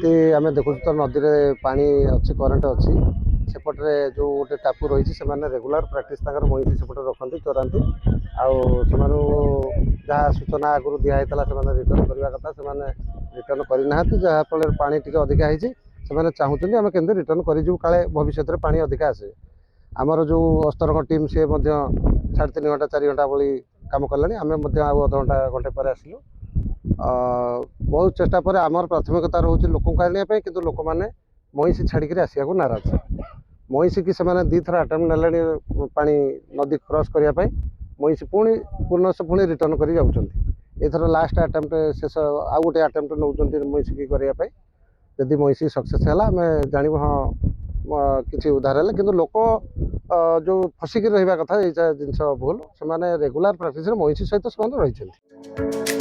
जमी आम देखु तो नदी में पानी अच्छी करेन्ट अच्छी सेपटे जो गोटे टापू रही है रेगुलर प्राक्ट मईसी सेपटे रखती चराती जहाँ सूचना आगुरी दिखाई से रिटर्न करने कथा से रिटर्न करना जहाँफल पानी टी अधिका से चाहूँ आम के रिटर्न करूँ काले भविष्य में पानी अधिका आसे आमर जो अस्तरंग टीम सी 3.5 घंटा 4 घंटा भाई कम कले आम अध घंटा घंटे पर आसलु बहुत चेष्टा पर आमर प्राथमिकता रोचे लोक आने कि लोक मैंने मईसी छाड़ी आसवा नाराज मईसी की से दी थर आटेम्प्ट ने पा नदी क्रॉस करने मईसी पुणी पूर्णश पुणी रिटर्न कर एथर लास्ट आटेम्प्ट शेष आउ गोटे आटेम्प्ट नौ मईसी की करने जदि मईसी सक्सेस है आम जानव हाँ किसी उद्धार है कि लोक जो फसिक रहा कथा ये जिन भूल से रेगुलर प्राक्ट मईसी सहित से रही।